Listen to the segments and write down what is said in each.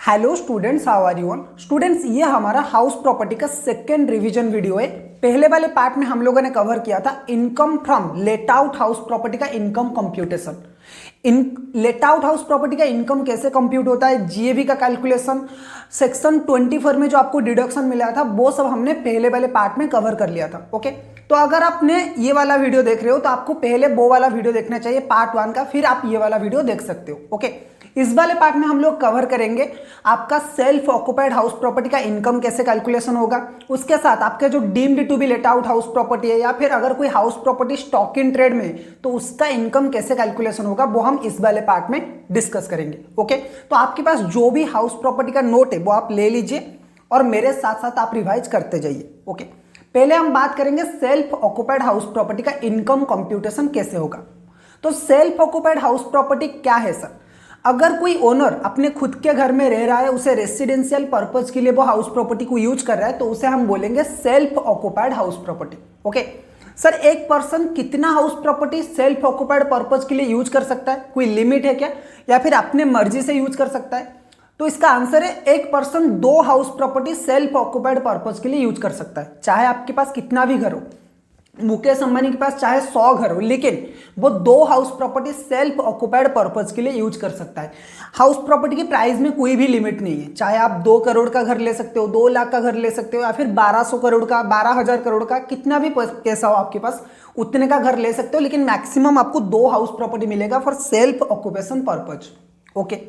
Hello students, how are you all. Students, ये हमारा house property का सेकेंड रिवीजन वीडियो है। पहले वाले पार्ट में हम लोगों ने कवर किया था income from late out house property का इनकम कंप्यूटेशन। इन लेट आउट हाउस प्रॉपर्टी का इनकम कैसे कंप्यूट होता है, जीएबी का कैलकुलेशन, सेक्शन 24 में जो आपको डिडक्शन मिला था वो सब हमने पहले वाले पार्ट में कवर कर लिया था। ओके, तो अगर आपने ये वाला वीडियो देख रहे हो तो आपको पहले वो वाला वीडियो देखना चाहिए पार्ट 1 का, फिर आप ये वाला वीडियो देख सकते हो। ओके, इस वाले पार्ट में हम लोग कवर करेंगे आपका सेल्फ ऑक्युपाइड हाउस प्रॉपर्टी का इनकम कैसे कैलकुलेशन होगा, उसके साथ आपके जो deemed to be let out house property है या फिर अगर कोई house property stock in trade में तो उसका इनकम कैसे कैलकुलेशन होगा वो हम इस वाले पार्ट में डिस्कस करेंगे। ओके, तो आपके पास जो भी हाउस प्रॉपर्टी का नोट है वो आप ले लीजिए और मेरे साथ साथ आप रिवाइज करते जाइए। ओके, पहले हम बात करेंगे सेल्फ ऑक्युपाइड हाउस प्रॉपर्टी का इनकम कंप्यूटेशन कैसे होगा। तो सेल्फ ऑक्युपाइड हाउस प्रॉपर्टी क्या है सर? अगर कोई ओनर अपने खुद के घर में रह रहा है, उसे रेसिडेंशियल पर्पज के लिए वो हाउस प्रॉपर्टी को यूज कर रहा है तो उसे हम बोलेंगे self occupied house property. Okay sir, एक पर्सन कितना house property self occupied purpose के लिए यूज कर सकता है, कोई लिमिट है क्या, या फिर अपने मर्जी से यूज कर सकता है? तो इसका आंसर है एक person 2 house property self occupied purpose के लिए यूज कर सकता है। चाहे आपके पास कितना भी घर हो, मुकेश अंबानी के पास चाहे 100 घर हो, लेकिन वो 2 house property self occupied purpose के लिए यूज कर सकता है। हाउस प्रॉपर्टी की प्राइस में कोई भी लिमिट नहीं है, चाहे आप 2 करोड़ का घर ले सकते हो, 2 लाख का घर ले सकते हो, या फिर 1200 करोड़ का, 12,000 करोड़ का, कितना भी पैसा हो आपके पास उतने का घर ले सकते हो, लेकिन मैक्सिमम आपको 2 हाउस प्रॉपर्टी मिलेगा for self occupation purpose. Okay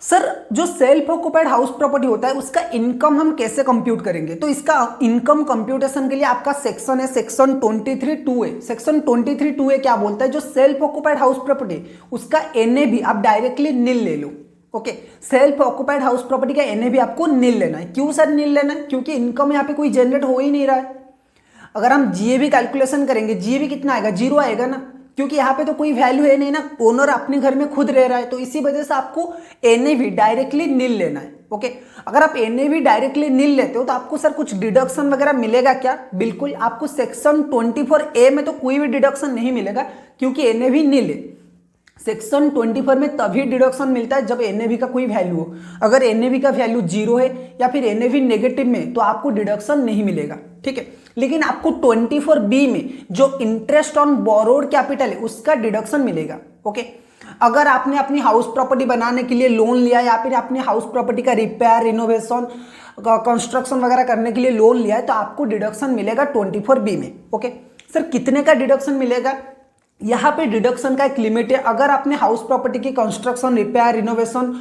sir, जो सेल्फ ऑक्युपाइड हाउस प्रॉपर्टी होता है उसका इनकम हम कैसे कंप्यूट करेंगे? तो इसका इनकम कंप्यूटेशन के लिए आपका सेक्शन है, सेक्शन 23(2)(a। सेक्शन 23(2)(a) क्या बोलता है, जो सेल्फ ऑक्युपाइड हाउस प्रॉपर्टी उसका एनएवी आप डायरेक्टली नील ले लो। Okay, self occupied house property का एनएवी आपको नील लेना है। क्यों सर नील लेना है? क्योंकि इनकम यहाँ पे कोई जनरेट हो ही नहीं रहा है। अगर हम जीएबी कैलकुलेशन करेंगे, जीएबी कितना आएगा? 0 आएगा ना, क्योंकि यहाँ पे तो कोई वैल्यू है नहीं ना, ओनर अपने घर में खुद रह रहा है, तो इसी वजह से आपको एनएवी डायरेक्टली नील लेना है। ओके, अगर आप एनएवी डायरेक्टली नील लेते हो तो आपको सर कुछ डिडक्शन वगैरह मिलेगा क्या? बिल्कुल, आपको सेक्शन 24(a) में तो कोई भी डिडक्शन नहीं मिलेगा क्योंकि एनएवी नील है। सेक्शन 24 में तभी डिडक्शन मिलता है जब एनएवी का कोई वैल्यू हो। अगर एनएवी का वैल्यू 0 है या फिर एनएवी नेगेटिव में तो आपको डिडक्शन नहीं मिलेगा। ठीक है, लेकिन आपको 24(b) में जो इंटरेस्ट ऑन बोरोड कैपिटल है उसका डिडक्शन मिलेगा। ओके, अगर आपने अपनी हाउस प्रॉपर्टी बनाने के लिए लोन लिया या फिर अपनी हाउस प्रॉपर्टी का रिपेयर, रिनोवेशन, कंस्ट्रक्शन वगैरह करने के लिए लोन लिया है तो आपको डिडक्शन मिलेगा 24(b) में। ओके सर, कितने का डिडक्शन मिलेगा? यहाँ पे डिडक्शन का एक लिमिट है। अगर आपने हाउस प्रॉपर्टी की कंस्ट्रक्शन, रिपेयर, रिनोवेशन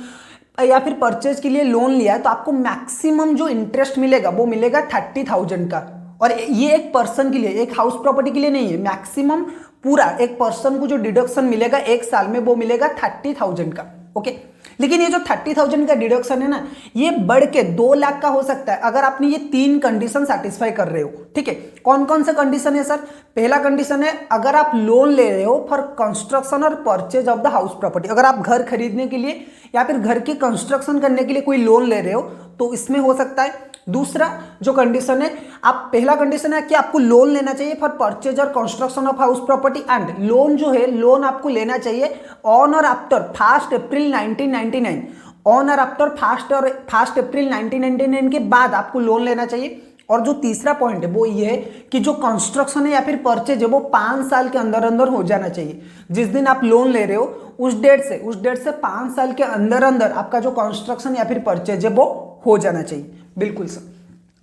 या फिर परचेज के लिए लोन लिया है तो आपको मैक्सिमम जो इंटरेस्ट मिलेगा वो मिलेगा 30,000 का। और ये एक पर्सन के लिए, एक हाउस प्रॉपर्टी के लिए नहीं है, मैक्सिमम पूरा एक पर्सन को जो डिडक्शन मिलेगा एक साल में वो मिलेगा 30,000 का। ओके, लेकिन ये जो 30,000 का डिडक्शन है ना, ये बढ़ के 2 लाख का हो सकता है अगर आपने ये 3 कंडीशन सेटिस्फाई कर रहे हो। ठीक है, कौन कौन से कंडीशन है सर? पहला कंडीशन है अगर आप लोन ले रहे हो फॉर कंस्ट्रक्शन और purchase of the house property. अगर आप घर खरीदने के लिए या फिर घर की कंस्ट्रक्शन करने के लिए कोई लोन ले रहे हो तो इसमें हो सकता है। दूसरा जो कंडीशन है, आप पहला कंडीशन है कि आपको लोन लेना चाहिए फॉर परचेज और construction of house property, and loan जो है लोन आपको लेना चाहिए ऑन और आफ्टर 1 अप्रैल 1999। ऑन और आफ्टर 1 अप्रैल 1999 के बाद आपको लोन लेना चाहिए। और जो तीसरा पॉइंट है वो ये है कि जो कंस्ट्रक्शन है या फिर परचेज है वो 5 साल के अंदर अंदर हो जाना चाहिए। जिस दिन आप लोन ले रहे हो उस डेट से 5 साल के अंदर अंदर आपका जो कंस्ट्रक्शन या फिर परचेज है वो हो जाना चाहिए। बिल्कुल सर,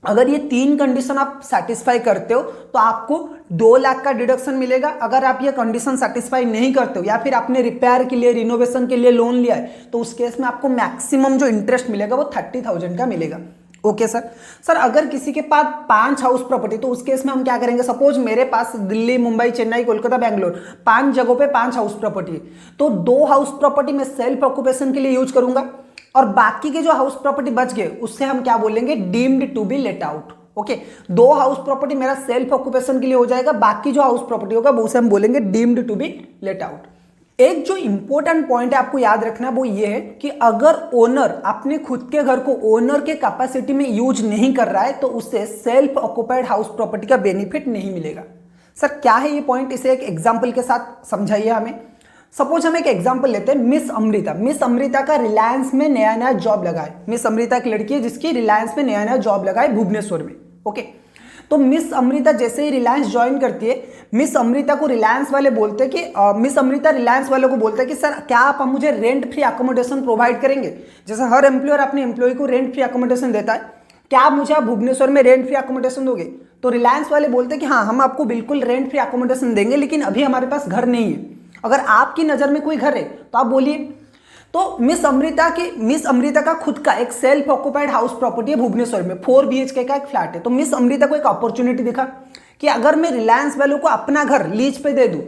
अगर ये 3 कंडीशन आप सेटिस्फाई करते हो तो आपको 2 लाख का डिडक्शन मिलेगा। अगर आप ये कंडीशन सेटिस्फाई नहीं करते हो या फिर आपने रिपेयर के लिए, रिनोवेशन के लिए लोन लिया है तो उस केस में आपको मैक्सिमम जो इंटरेस्ट मिलेगा वो 30,000 का मिलेगा। ओके सर, अगर किसी के पास 5 हाउस प्रॉपर्टी तो उस केस में हम क्या करेंगे? सपोज मेरे पास दिल्ली, मुंबई, चेन्नई, कोलकाता, बैंगलोर 5 जगहों पे 5 हाउस प्रॉपर्टी है, तो 2 हाउस प्रॉपर्टी मैं सेल्फ ऑक्युपेशन के लिए यूज करूंगा और बाकी के जो हाउस प्रॉपर्टी बच गए उससे हम क्या बोलेंगे? Deemed to be let out. Okay, 2 house property मेरा सेल्फ ऑक्युपेशन के लिए हो जाएगा, बाकी जो हाउस प्रॉपर्टी होगा वो उसे हम बोलेंगे deemed to be let out. एक जो इंपॉर्टेंट पॉइंट है आपको याद रखना वो ये है कि अगर ओनर अपने खुद के घर को ओनर के कैपेसिटी में यूज नहीं कर रहा है तो उससे सेल्फ ऑक्युपाइड हाउस प्रॉपर्टी का बेनिफिट नहीं मिलेगा। सर क्या है ये पॉइंट? इसे एक एग्जांपल के साथ समझाइए हमें। सपोज हम एक एग्जांपल लेते हैं, मिस अमृता। मिस अमृता का रिलायंस में नया नया जॉब लगा है। मिस अमृता एक लड़की है जिसकी रिलायंस में नया नया जॉब लगा है भुवनेश्वर में। ओके, तो मिस अमृता जैसे ही रिलायंस ज्वाइन करती है, मिस अमृता को रिलायंस वाले बोलते हैं कि मिस अमृता रिलायंस वालों को बोलते हैं कि सर क्या आप मुझे रेंट फ्री अकोमोडेशन प्रोवाइड करेंगे। जैसे हर एम्प्लॉयर अपने एम्प्लॉय को रेंट फ्री अकोमोडेशन देता है, क्या आप मुझे भुवनेश्वर में रेंट फ्री अकोमोडेशन दोगे। तो रिलायंस वाले बोलते हैं कि हाँ, हम आपको बिल्कुल रेंट फ्री अकोमोडेशन देंगे, लेकिन अभी हमारे पास घर नहीं है। अगर आपकी नज़र में कोई घर है तो आप बोलिए। तो मिस अमृता का खुद का एक सेल्फ ऑक्युपाइड हाउस प्रॉपर्टी है भुवनेश्वर में, 4 BHK का एक फ्लैट है। तो मिस अमृता को एक अपॉर्चुनिटी दिखा कि अगर मैं रिलायंस वालों को अपना घर लीज पे दे दूं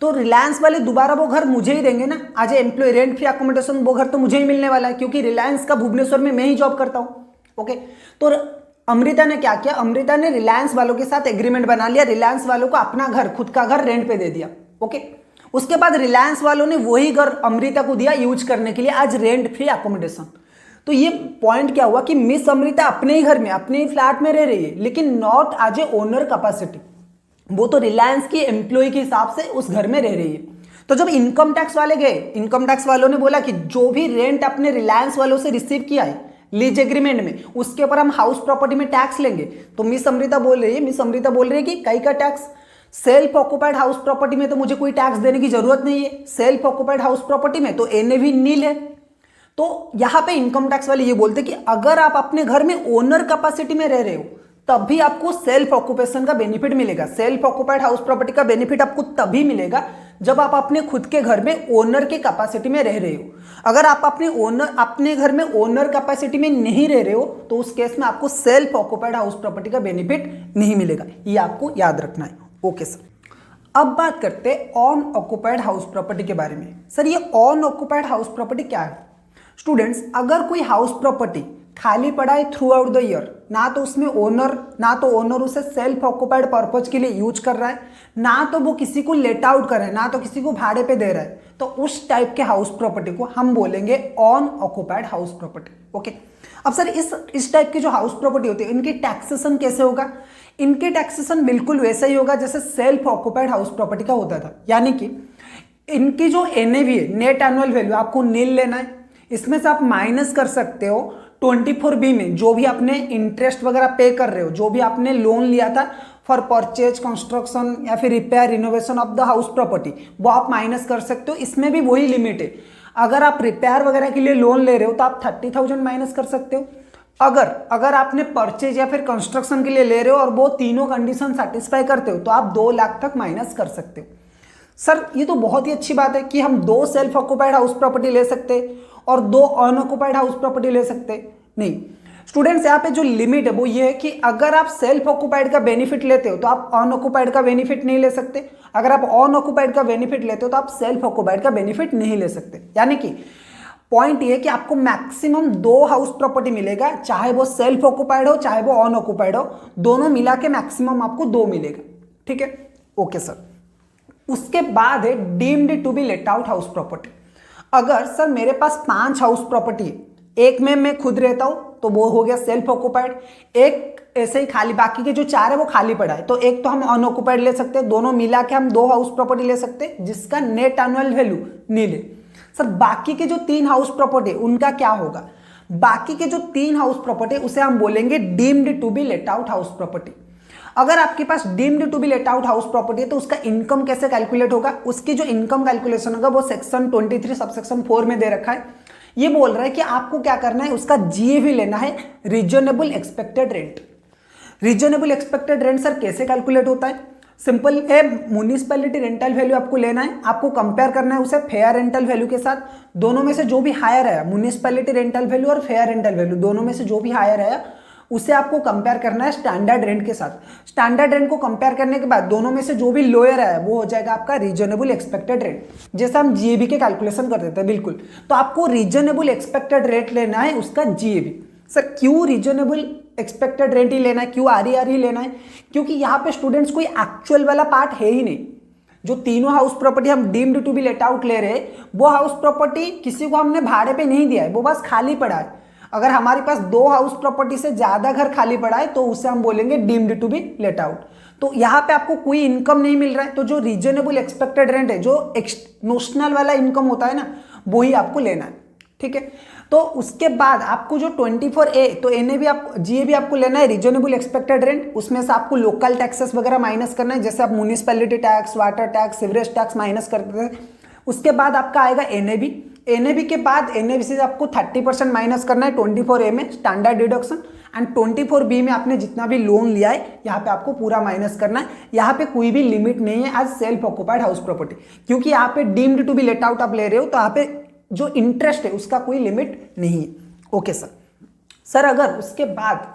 तो रिलायंस वाले दोबारा वो घर मुझे ही देंगे ना। आज एम्प्लॉय रेंट फ्री अकोमोडेशन, वो घर तो मुझे ही मिलने वाला है, क्योंकि रिलायंस का भुवनेश्वर में मैं ही जॉब करता हूँ। ओके, तो अमृता ने क्या किया, अमृता ने रिलायंस वालों के साथ एग्रीमेंट बना लिया, रिलायंस वालों को अपना घर, खुद का घर रेंट पे दे दिया। ओके, उसके बाद रिलायंस वालों ने वही घर अमृता को दिया यूज करने के लिए आज रेंट फ्री अकोमोडेशन। तो ये पॉइंट क्या हुआ कि मिस अमृता अपने ही घर में, अपने ही फ्लैट में रह रही है, लेकिन not as a owner capacity. वो तो रिलायंस की एम्प्लॉय के हिसाब से उस घर में रह रही है। तो जब इनकम टैक्स वाले गए, इनकम टैक्स वालों ने बोला कि जो भी रेंट अपने रिलायंस वालों से रिसीव किया है लीज एग्रीमेंट में, उसके ऊपर हम हाउस प्रॉपर्टी में टैक्स लेंगे। तो मिस अमृता बोल रही है कि कई का tax, self occupied house property में तो मुझे कोई टैक्स देने की जरूरत नहीं है, सेल्फ ऑक्युपाइड हाउस प्रॉपर्टी में तो NAV नील है। तो यहां पे इनकम टैक्स वाले ये बोलते कि अगर आप अपने घर में ओनर कैपेसिटी में रह रहे हो तब भी आपको सेल्फ ऑक्यूपेशन का बेनिफिट मिलेगा। सेल्फ ऑक्युपाइड हाउस प्रॉपर्टी का बेनिफिट आपको तभी मिलेगा जब आप अपने खुद के घर में ओनर के कैपेसिटी में रह रहे हो। अगर आप अपने घर में ओनर कैपेसिटी में नहीं रह रहे हो तो उस केस में आपको सेल्फ ऑक्युपाइड हाउस प्रॉपर्टी का बेनिफिट नहीं मिलेगा। ये आपको याद रखना है। ओके सर, अब बात करते हैं ऑन ऑक्युपाइड हाउस प्रॉपर्टी के बारे में। सर ये ऑन ऑक्युपाइड हाउस प्रॉपर्टी क्या है? स्टूडेंट्स, अगर कोई हाउस प्रॉपर्टी खाली पड़ा है थ्रू आउट द ईयर, ना तो ओनर उसे सेल्फ ऑक्युपाइड पर्पज के लिए यूज कर रहा है, ना तो वो किसी को लेट आउट कर रहा है, ना तो किसी को भाड़े पे दे रहा है, तो उस टाइप के हाउस प्रॉपर्टी को हम बोलेंगे on occupied house property. Okay, अब सर इस टाइप की जो हाउस प्रॉपर्टी होती है इनकी टैक्सेशन कैसे होगा? इनके टैक्सेशन बिल्कुल वैसा ही होगा जैसे सेल्फ ऑक्युपाइड हाउस प्रॉपर्टी का होता था, यानी कि इनकी जो NAV है, नेट एनुअल वैल्यू, आपको नील लेना है। इसमें से आप माइनस कर सकते हो 24B में जो भी आपने इंटरेस्ट वगैरह पे कर रहे हो, जो भी आपने लोन लिया था फॉर परचेज, कंस्ट्रक्शन या फिर repair, renovation of the house property, वो आप माइनस कर सकते हो। इसमें भी वही लिमिट है, अगर आप रिपेयर वगैरह के लिए लोन ले रहे हो तो आप 30,000 माइनस कर सकते हो। अगर आपने परचेज या फिर कंस्ट्रक्शन के लिए ले रहे हो और वो तीनों कंडीशन सेटिस्फाई करते हो तो आप 2 लाख तक माइनस कर सकते हो। सर ये तो बहुत ही अच्छी बात है कि हम 2 सेल्फ ऑक्युपाइड हाउस प्रॉपर्टी ले सकते हैं और 2 अनऑक्युपाइड हाउस प्रॉपर्टी ले सकते हैं। नहीं स्टूडेंट्स, यहाँ पे जो लिमिट है वो ये है कि अगर आप सेल्फ ऑक्युपाइड का बेनिफिट लेते हो तो आप अनऑक्युपाइड का बेनिफिट नहीं ले सकते। अगर आप अनऑक्युपाइड का बेनिफिट लेते हो तो आप सेल्फ ऑक्युपाइड का बेनिफिट नहीं ले सकते। यानी कि पॉइंट ये है कि आपको मैक्सिमम 2 हाउस प्रॉपर्टी मिलेगा, चाहे वो सेल्फ ऑक्युपाइड हो चाहे वो अनऑक्युपाइड हो, दोनों मिला के मैक्सिमम आपको 2 मिलेगा। ठीक है, ओके सर। उसके बाद है deemed to be let out house property. अगर सर मेरे पास 5 हाउस प्रॉपर्टी है, एक में मैं खुद रहता हूं तो वो हो गया सेल्फ ऑक्युपाइड, एक ऐसे ही खाली, बाकी के जो 4 है वो खाली पड़ा है, तो एक तो हम अनऑक्युपाइड ले सकते हैं, दोनों मिला के हम 2 हाउस प्रॉपर्टी ले सकते हैं जिसका नेट एनुअल वैल्यू नील है। सर बाकी के जो 3 हाउस प्रॉपर्टी उनका क्या होगा? बाकी के जो 3 हाउस प्रॉपर्टी उसे हम बोलेंगे deemed to be let out house property. अगर आपके पास deemed to be let out house property है तो उसका इनकम कैसे कैलकुलेट होगा? उसकी जो इनकम कैलकुलेशन होगा वो सेक्शन 23 सबसेक्शन 4 में दे रखा है। ये बोल रहा है कि आपको क्या करना है, उसका GAV लेना है, reasonable expected rent. Reasonable expected rent sir कैसे कैलकुलेट होता है? सिंपल है, म्युनिसिपैलिटी रेंटल वैल्यू आपको लेना है, आपको कंपेयर करना है उसे फेयर रेंटल वैल्यू के साथ। दोनों में से जो भी हायर है, म्युनिसिपैलिटी रेंटल वैल्यू और फेयर रेंटल वैल्यू, दोनों में से जो भी हायर है उसे आपको कंपेयर करना है स्टैंडर्ड रेंट के साथ। स्टैंडर्ड रेंट को कंपेयर करने के बाद दोनों में से जो भी लोअर है वो हो जाएगा आपका रीजनेबल एक्सपेक्टेड रेंट, जैसे हम GAV के कैलकुलेशन कर देते हैं। बिल्कुल, तो आपको रीजनेबल एक्सपेक्टेड रेट लेना है, उसका GAV। सर क्यों रीजनेबल एक्सपेक्टेड रेंट ही लेना है, क्यों RER ही लेना है? क्योंकि यहाँ पे स्टूडेंट्स कोई एक्चुअल वाला पार्ट है ही नहीं। जो तीनों हाउस प्रॉपर्टी हम deemed to be let out ले रहे हैं वो हाउस प्रॉपर्टी किसी को हमने भाड़े पे नहीं दिया है, वो बस खाली पड़ा है। अगर हमारे पास 2 हाउस प्रॉपर्टी से ज्यादा घर खाली पड़ा है तो उसे हम बोलेंगे deemed to be let out. तो यहाँ पे आपको कोई इनकम नहीं मिल रहा है, तो जो रीजनेबल एक्सपेक्टेड रेंट है, जो नोशनल वाला इनकम होता है ना, वो ही आपको लेना है, ठीक है। तो उसके बाद आपको जो 24A, तो एनए भी आप जीए भी आपको लेना है, रीजनेबल एक्सपेक्टेड रेंट, उसमें से आपको लोकल टैक्सेस वगैरह माइनस करना है, जैसे आप municipality tax, water tax, sewerage tax minus करते हैं। उसके बाद आपका आएगा एनएबी, एनएबी के बाद एनएबी से आपको 30% माइनस करना है 24A में स्टैंडर्ड डिडक्शन, एंड 24B में आपने जितना भी लोन लिया है यहाँ पे आपको पूरा माइनस करना है। यहाँ पे कोई भी लिमिट नहीं है as self occupied house property, क्योंकि यहाँ पे deemed to be let out आप ले रहे हो, तो यहाँ पे जो इंटरेस्ट है उसका कोई लिमिट नहीं है। ओके सर, अगर उसके बाद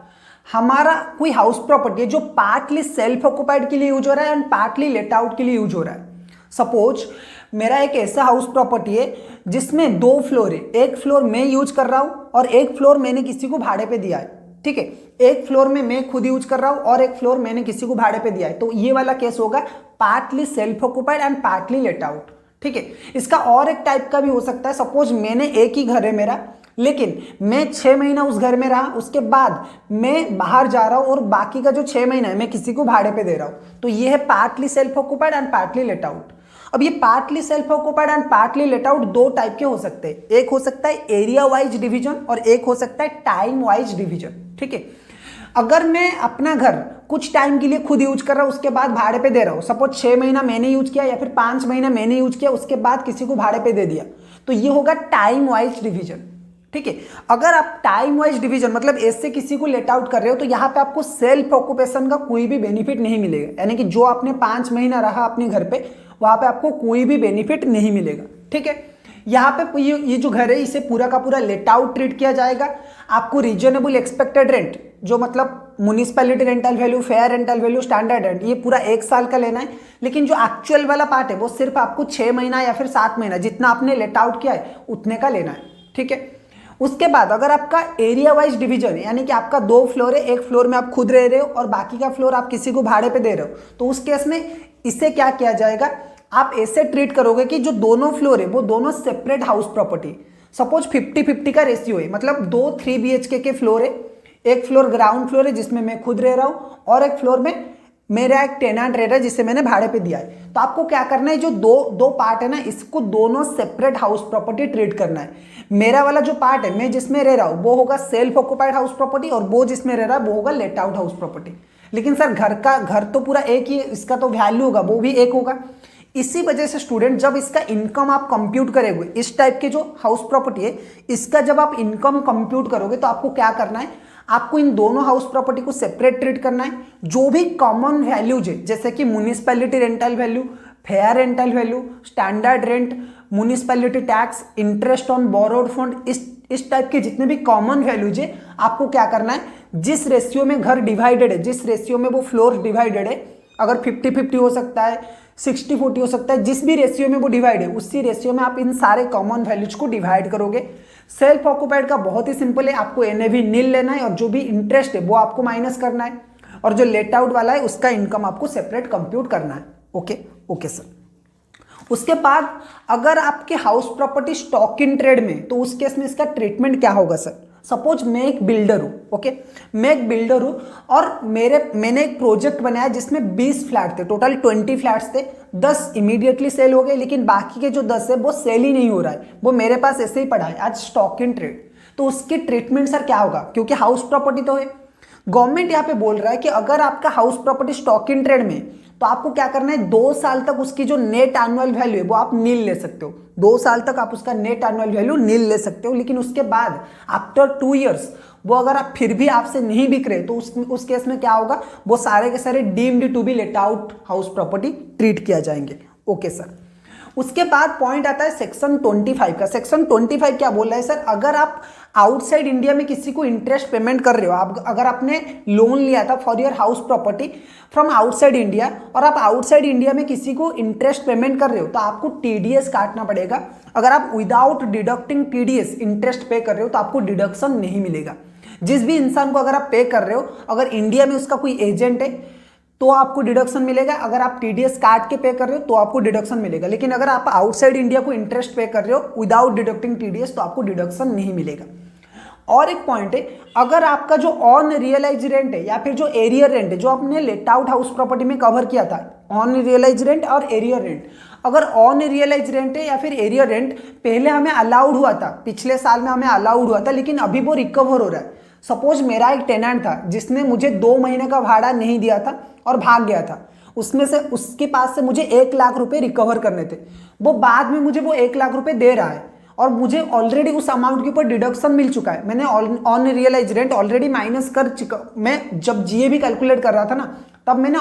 हमारा कोई हाउस प्रॉपर्टी है जो पार्टली सेल्फ ऑक्युपाइड के लिए यूज हो रहा है एंड पार्टली लेट आउट के लिए यूज हो रहा है, सपोज मेरा एक ऐसा हाउस प्रॉपर्टी है जिसमें 2 फ्लोर है, एक फ्लोर मैं यूज कर रहा हूं और एक फ्लोर मैंने किसी को भाड़े पे दिया है, ठीक है। एक फ्लोर में मैं खुद यूज कर रहा हूं और एक फ्लोर मैंने किसी को भाड़े पे दिया है, तो ये वाला केस होगा partly self occupied and partly let out, ठीक है। इसका और एक टाइप का भी हो सकता है, सपोज मैंने एक ही घर है मेरा, लेकिन मैं 6 महीना उस घर में रहा, उसके बाद मैं बाहर जा रहा हूं और बाकी का जो 6 महीना है मैं किसी को भाड़े पे दे रहा हूं, तो ये है partly self occupied and partly let out. अब ये partly self occupied and partly let out 2 type के हो सकते हैं, एक हो सकता है एरिया वाइज डिवीजन और एक हो सकता है टाइम वाइज डिवीजन, ठीक है। अगर मैं अपना घर कुछ टाइम के लिए खुद यूज कर रहा हूं, उसके बाद भाड़े पे दे रहा हूं, सपोज 6 महीना मैंने यूज किया या फिर 5 महीना मैंने यूज किया, उसके बाद किसी को भाड़े पे दे दिया, तो ये होगा टाइम वाइज डिवीजन, ठीक है। अगर आप टाइम वाइज डिवीजन मतलब ऐसे किसी को लेट आउट कर रहे हो, तो यहाँ पे आपको सेल्फ ऑक्यूपेशन का कोई भी बेनिफिट नहीं मिलेगा, यानी कि जो आपने 5 महीना रहा अपने घर पे, वहां पे आपको कोई भी बेनिफिट नहीं मिलेगा, ठीक है। यहाँ पे ये जो घर है इसे पूरा का पूरा लेट आउट ट्रीट किया जाएगा। आपको रीजनेबल एक्सपेक्टेड रेंट, जो मतलब municipality rental value, fair rental value, standard rent, ये पूरा 1 साल का लेना है, लेकिन जो एक्चुअल वाला पार्ट है वो सिर्फ आपको 6 महीना या फिर 7 महीना जितना आपने लेट आउट किया है उतने का लेना है, ठीक है। उसके बाद अगर आपका एरिया वाइज डिवीजन है, यानी कि आपका 2 फ्लोर है, एक फ्लोर में आप खुद रह रहे हो और बाकी का फ्लोर आप किसी को भाड़े पे दे रहे हो, तो उस केस में इसे क्या किया जाएगा, आप ऐसे ट्रीट करोगे कि जो दोनों फ्लोर है वो दोनों सेपरेट हाउस प्रॉपर्टी, सपोज 50-50 का रेशियो है, मतलब 2 3 BHK के फ्लोर है, एक फ्लोर ग्राउंड फ्लोर है जिसमें मैं खुद रह रहा हूं और एक फ्लोर में मेरा एक टेनेंट रह रहा है जिसे मैंने भाड़े पे दिया है। तो आपको क्या करना है, जो दो पार्ट है ना, इसको दोनों सेपरेट हाउस प्रॉपर्टी ट्रीट करना है। मेरा वाला जो पार्ट है, मैं जिसमें रह रहा हूं, वो होगा सेल्फ ऑक्युपाइड हाउस प्रॉपर्टी और वो जिसमें रह रहा है वो होगा लेट आउट हाउस प्रॉपर्टी। लेकिन सर घर तो पूरा एक ही है, इसका तो वैल्यू होगा वो भी एक होगा। इसी वजह से स्टूडेंट जब इसका इनकम आप कंप्यूट करेंगे, इस टाइप के जो हाउस प्रॉपर्टी है इसका जब आप इनकम कंप्यूट करोगे, तो आपको क्या करना है, आपको इन दोनों हाउस प्रॉपर्टी को सेपरेट ट्रीट करना है। जो भी कॉमन वैल्यूज है, जैसे कि municipality rental value, fair rental value, standard rent, municipality tax, interest on borrowed fund, इस टाइप के जितने भी कॉमन वैल्यूज है, आपको क्या करना है, जिस रेशियो में घर डिवाइडेड है, जिस रेशियो में वो फ्लोर डिवाइडेड है, अगर 50-50 हो सकता है, 60-40 हो सकता है, जिस भी रेशियो में वो डिवाइड है, उसी रेशियो में आप इन सारे कॉमन वैल्यूज को डिवाइड करोगे। सेल्फ ऑक्युपाइड का बहुत ही सिंपल है, आपको एनएवी नील लेना है और जो भी इंटरेस्ट है वो आपको माइनस करना है, और जो लेट आउट वाला है उसका इनकम आपको सेपरेट कंप्यूट करना है। Okay sir. उसके बाद अगर आपके house property stock in trade में, तो उस केस में इसका ट्रीटमेंट क्या होगा सर। सपोज मैं एक बिल्डर हूं, ओके, मैं एक बिल्डर हूं और मैंने एक प्रोजेक्ट बनाया जिसमें 20 फ्लैट थे, टोटल 20 फ्लैट्स थे, 10 इमीडिएटली सेल हो गए, लेकिन बाकी के जो 10 है वो सेल ही नहीं हो रहा है, वो मेरे पास ऐसे ही पड़ा है आज स्टॉक इन ट्रेड। तो उसकी ट्रीटमेंट सर क्या होगा, क्योंकि हाउस प्रॉपर्टी तो है, गवर्नमेंट यहाँ पे बोल रहा है कि अगर आपका house property stock in trade में, तो आपको क्या करना है, 2 साल तक उसकी जो नेट एनुअल वैल्यू है वो आप नील ले सकते हो, 2 साल तक आप उसका नेट एनुअल वैल्यू नील ले सकते हो। लेकिन उसके बाद आफ्टर 2 इयर्स वो अगर आप फिर भी आपसे नहीं बिक रहे, तो उस केस में क्या होगा, वो सारे के सारे deemed to be let out house property treat किया जाएंगे। Okay sir. उसके बाद पॉइंट आता है सेक्शन 25 का। सेक्शन 25 क्या बोल रहा है सर, अगर आप आउटसाइड इंडिया में किसी को इंटरेस्ट पेमेंट कर रहे हो, आप अगर आपने लोन लिया था for your house property from outside India और आप आउटसाइड इंडिया में किसी को इंटरेस्ट पेमेंट कर रहे हो, तो आपको टीडीएस काटना पड़ेगा। अगर आप विदाउट डिडक्टिंग टीडीएस इंटरेस्ट पे कर रहे हो तो आपको डिडक्शन नहीं मिलेगा। जिस भी इंसान को अगर आप पे कर रहे हो, अगर इंडिया में उसका कोई एजेंट है तो आपको डिडक्शन मिलेगा, अगर आप टीडीएस काट के पे कर रहे हो तो आपको डिडक्शन मिलेगा। लेकिन अगर आप आउटसाइड इंडिया को इंटरेस्ट पे कर रहे हो विदाउट डिडक्टिंग टीडीएस तो आपको डिडक्शन नहीं मिलेगा। और एक पॉइंट है, अगर आपका जो ऑन रियलाइज रेंट है या फिर जो एरियर रेंट है, जो आपने लेट आउट हाउस प्रॉपर्टी में कवर किया था, ऑन रियलाइज रेंट और एरियर रेंट, अगर ऑन रियलाइज रेंट है या फिर एरियर रेंट पहले हमें अलाउड हुआ था, पिछले साल में हमें अलाउड हुआ था, लेकिन अभी वो रिकवर हो रहा है। सपोज मेरा एक टेनेंट था जिसने मुझे 2 महीने का भाड़ा नहीं दिया था और भाग गया था, उसमें से उसके पास से मुझे 1 लाख रुपए रिकवर करने थे, वो बाद में मुझे वो 1 लाख रुपए दे रहा है और मुझे ऑलरेडी उस अमाउंट के ऊपर डिडक्शन मिल चुका है। मैंने unrealised rent already minus कर चुका, मैं जब जीएबी कैलकुलेट कर रहा था ना, तब मैंने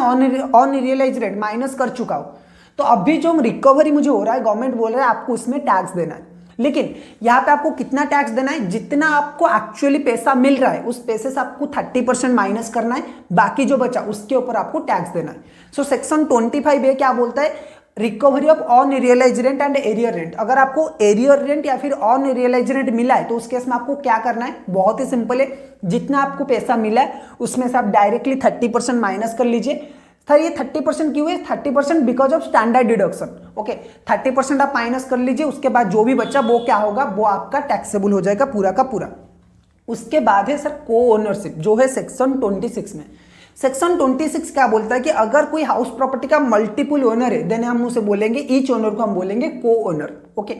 ऑन रियलाइज रेंट माइनस कर चुका हूँ। तो अभी जो रिकवरी मुझे हो रहा है, गवर्नमेंट बोल रहा है आपको इसमें टैक्स देना है, लेकिन यहाँ पे आपको कितना टैक्स देना है, जितना आपको एक्चुअली पैसा मिल रहा है उस पैसे से आपको 30% माइनस करना है, बाकी जो बचा उसके ऊपर आपको टैक्स देना है। सो सेक्शन 25A क्या बोलता है, recovery of unrealised rent and arrear rent. अगर आपको एरियर रेंट या फिर ऑन रियलाइज रेंट मिला है तो उस केस में आपको क्या करना है, बहुत ही सिंपल है, जितना आपको पैसा मिला है उसमें से आप डायरेक्टली 30% माइनस कर लीजिए। सर ये 30% क्यों है, 30% because of standard deduction. Okay, 30% आप माइनस कर लीजिए, उसके बाद जो भी बचा वो क्या होगा, वो आपका टैक्सेबल हो जाएगा पूरा का पूरा। उसके बाद है सर को ओनरशिप, जो है सेक्शन 26 में। सेक्शन 26 क्या बोलता है कि अगर कोई हाउस प्रॉपर्टी का मल्टीपल ओनर है, देन हम उसे बोलेंगे, ईच ओनर को हम बोलेंगे को ओनर। ओके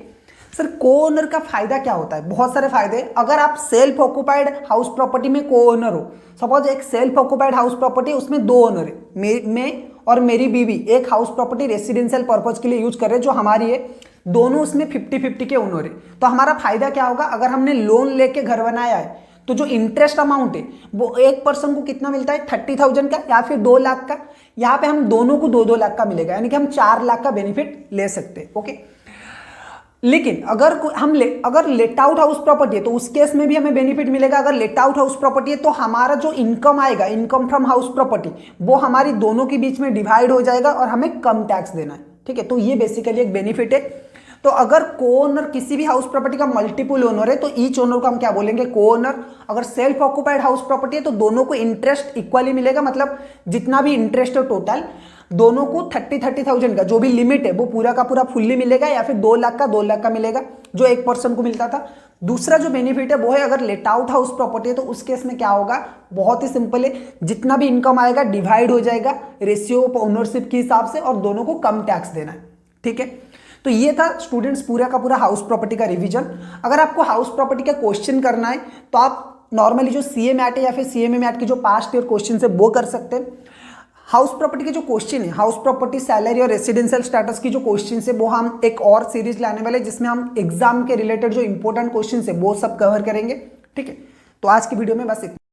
सर, को ओनर का फायदा क्या होता है, बहुत सारे फायदे। अगर आप सेल्फ ऑक्युपाइड हाउस प्रॉपर्टी में को ओनर हो, सपोज एक सेल्फ ऑक्युपाइड हाउस प्रॉपर्टी, उसमें 2 ओनर है, मैं और मेरी बीवी एक हाउस प्रॉपर्टी रेसिडेंशियल पर्पज के लिए यूज कर रहे हैं जो हमारी है, दोनों उसमें 50-50 के ओनर है। तो हमारा फायदा क्या होगा, अगर हमने लोन लेके घर बनाया है तो जो इंटरेस्ट अमाउंट है वो एक पर्सन को कितना मिलता है, 30,000 का या फिर 2 लाख का। यहाँ पे हम दोनों को 2-2 लाख का मिलेगा, यानी कि हम 4 लाख का बेनिफिट ले सकते हैं। ओके, लेकिन अगर लेट आउट हाउस प्रॉपर्टी है तो उस केस में भी हमें बेनिफिट मिलेगा। अगर लेट आउट हाउस प्रॉपर्टी है तो हमारा जो इनकम आएगा, इनकम फ्रॉम हाउस प्रॉपर्टी, वो हमारी दोनों के बीच में डिवाइड हो जाएगा और हमें कम टैक्स देना है। ठीक है, तो ये बेसिकली एक बेनिफिट है। तो अगर को ओनर किसी भी हाउस प्रॉपर्टी का मल्टीपल ओनर है तो ईच ओनर को हम क्या बोलेंगे, को ओनर। अगर सेल्फ ऑक्युपाइड हाउस प्रॉपर्टी है तो दोनों को इंटरेस्ट इक्वली मिलेगा, मतलब जितना भी इंटरेस्ट है टोटल दोनों को 30,000 का जो भी लिमिट है वो पूरा का पूरा फुल्ली मिलेगा, या फिर 2 लाख का 2 लाख का मिलेगा जो एक पर्सन को मिलता था। दूसरा जो बेनिफिट है वो है, अगर लेट आउट हाउस प्रॉपर्टी है तो उस केस में क्या होगा, बहुत ही सिंपल है, जितना भी इनकम आएगा डिवाइड हो जाएगा रेशियो ऑफ ओनरशिप के हिसाब से और दोनों को कम टैक्स देना है। ठीक है, तो ये था स्टूडेंट्स पूरा का पूरा हाउस प्रॉपर्टी का रिवीजन। अगर आपको हाउस प्रॉपर्टी का क्वेश्चन करना है तो आप नॉर्मली जो सीए मैट है या फिर सीएमए मैट के जो पास्ट ईयर क्वेश्चन है वो कर सकते हैं। हाउस प्रॉपर्टी के जो क्वेश्चन है, हाउस प्रॉपर्टी सैलरी और रेसिडेंशियल स्टेटस की जो क्वेश्चन है वो हम एक और सीरीज लाने वाले, जिसमें हम एग्जाम के रिलेटेड जो इंपॉर्टेंट क्वेश्चन है वो सब कवर करेंगे। ठीक है, तो आज की वीडियो में बस इतना।